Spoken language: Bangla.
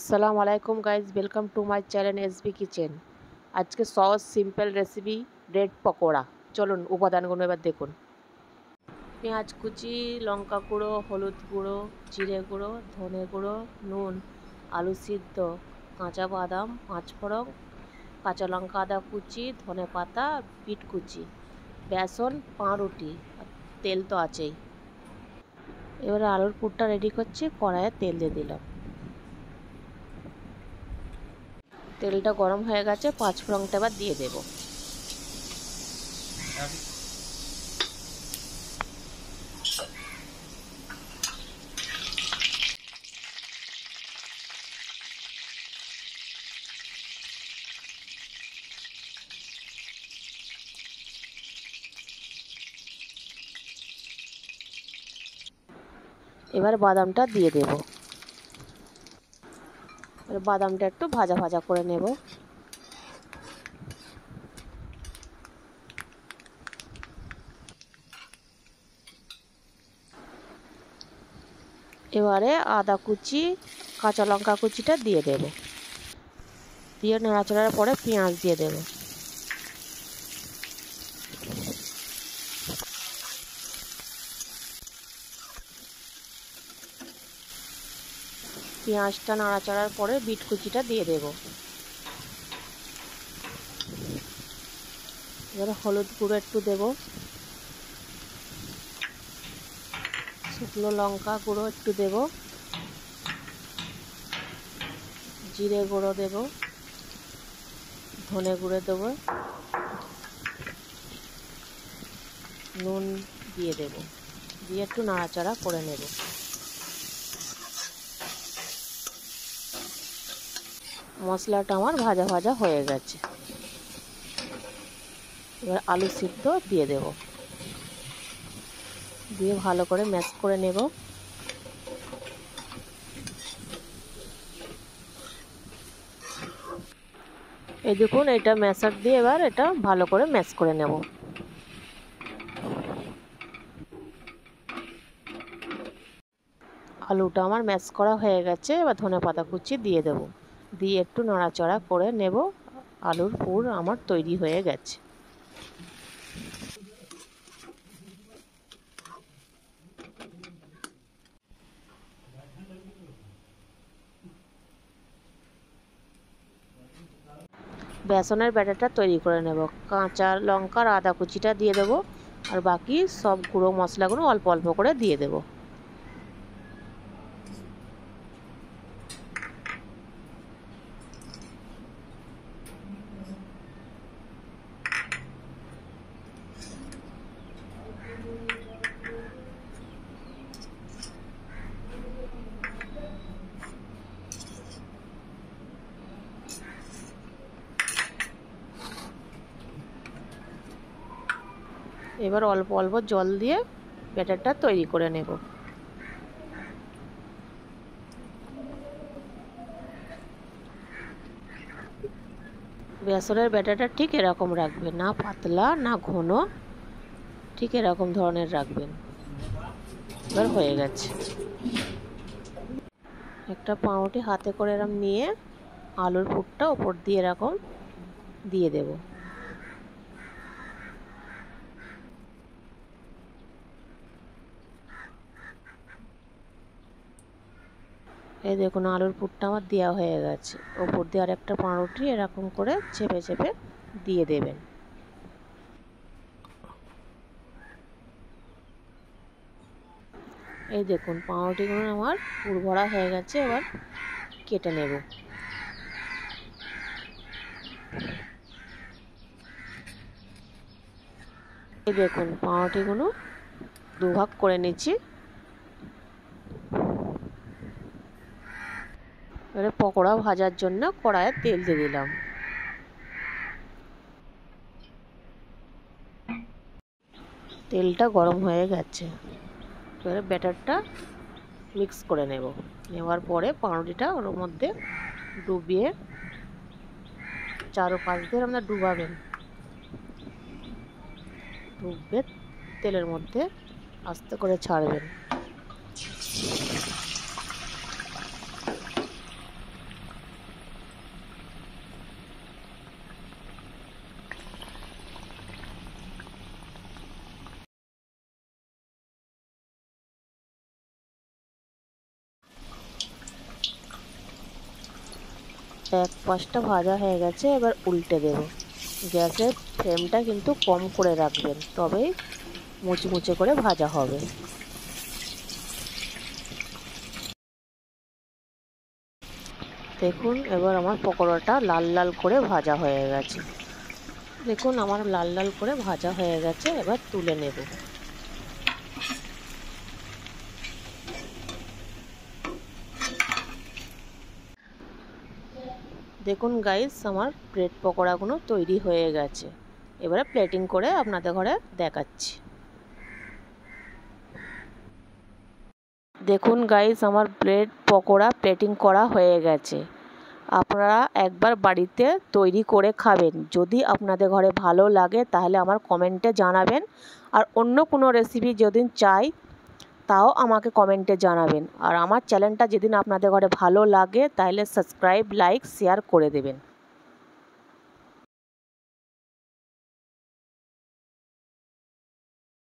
আসসালামু আলাইকুম guys, welcome to my channel SB kitchen. আজকে সহজ সিম্পল রেসিপি ব্রেড পকোড়া। চলুন উপাদানগুলো এবার দেখুন। পেঁয়াজ কুচি, লঙ্কা গুঁড়ো, হলুদ গুঁড়ো, জিরে গুঁড়ো, ধনে গুঁড়ো, নুন, আলু সিদ্ধ, কাঁচা বাদাম, পাঁচফোড়ন, কাঁচা লঙ্কা, আদা কুচি, ধনে পাতা, বিট কুচি, বেসন, পাউরুটি, আর তেল তো আছেই। এবারে আলুর পুরটা রেডি করছি। কড়াইয়ে তেল দিয়ে দিলাম। তেলটা গরম হয়ে গেছে, পাঁচফোড়নটা এবার দিয়ে দেব। এবার বাদামটা দিয়ে দেব। বাদামটা একটু ভাজা ভাজা করে নেব। এবারে আদা কুচি, কাঁচা লঙ্কা কুচিটা দিয়ে দেব। দিয়ে নাড়াচাড়ার পরে পেঁয়াজ দিয়ে দেব। পেঁয়াজটা নাড়াচাড়ার পরে বিট কুচিটা দিয়ে দেব। এবারে হলুদ গুঁড়ো একটু দেব, শুকনো লঙ্কা গুঁড়ো একটু দেব, জিরে গুঁড়ো দেব, ধনে গুঁড়ো দেব, নুন দিয়ে দেব। দিয়ে একটু নাড়াচাড়া করে নেব। মশলাটা আমার ভাজা ভাজা হয়ে গেছে। এবার আলু সিদ্ধ দিয়ে দেব। দিয়ে ভালো করে ম্যাশ করে নেব। এই দেখুন, এটা ম্যাশার দিয়ে এবার এটা ভালো করে ম্যাশ করে নেব। আলুটা আমার ম্যাশ করা হয়ে গেছে। এবার ধনেপাতা কুচি দিয়ে দেব। দিয়ে একটু নাড়াচাড়া করে নেব। আলুর পুর আমার তৈরি হয়ে গেছে। বেসনের ব্যাটারটা তৈরি করে নেব। কাঁচা লঙ্কার আদা কুচিটা দিয়ে দেব, আর বাকি সব গুঁড়ো মশলাগুলো অল্প অল্প করে দিয়ে দেব। এবার অল্প অল্প জল দিয়ে ব্যাটারটা তৈরি করে নেব। বেসনের ব্যাটারটা ঠিক এরকম রাখবেন, না পাতলা না ঘন, ঠিক এরকম ধরনের রাখবেন। এবার হয়ে গেছে। একটা পাউরুটি হাতে করে এরকম নিয়ে আলুর পুরটা ওপর দিয়ে এরকম দিয়ে দেব। এই দেখুন, আলুর পুরটা আমার দেওয়া হয়ে গেছে। ওপর দিয়ে আরেকটা পাউরুটি এরকম করে চেপে চেপে দিয়ে দেবেন। এই দেখুন, পাউরুটিগুলো আমার পুর ভরা হয়ে গেছে। এবার কেটে নেব। এই দেখুন, পাউরুটিগুলো দুভাগ করে নিচ্ছি। এবারে পকোড়া ভাজার জন্য কড়াইয়ে তেল দিয়ে দিলাম। তেলটা গরম হয়ে গেছে। এবারে ব্যাটারটা মিক্স করে নেব। নেওয়ার পরে পাউরুটিটা ওর মধ্যে ডুবিয়ে চারপাশ দিয়ে আপনারা ডুবাবেন। ডুববে তেলের মধ্যে আস্তে করে ছাড়বেন। এক পাশটা ভাজা হয়ে গেছে, এবার উল্টে দেব। গ্যাসের ফ্লেমটা কিন্তু কম করে রাখবেন, তবেই মুচমুচে করে ভাজা হবে। দেখুন এবার আমার পকোড়াটা লাল লাল করে ভাজা হয়ে গেছে। দেখুন আমার লাল লাল করে ভাজা হয়ে গেছে, এবার তুলে নেব। দেখুন গাইস, আমার ব্রেড পকোড়াগুলো তৈরি হয়ে গেছে। এবারে প্লেটিং করে আপনাদের ঘরে দেখাচ্ছি। দেখুন গাইস, আমার ব্রেড পকোড়া প্লেটিং করা হয়ে গেছে। আপনারা একবার বাড়িতে তৈরি করে খাবেন। যদি আপনাদের ঘরে ভালো লাগে তাহলে আমার কমেন্টে জানাবেন। আর অন্য কোনো রেসিপি যদি চাই তাও আমাকে কমেন্টে জানাবেন। আর আমার চ্যানেলটা যেদিন আপনাদের ঘরে ভালো লাগে তাহলে সাবস্ক্রাইব, লাইক, শেয়ার করে দেবেন।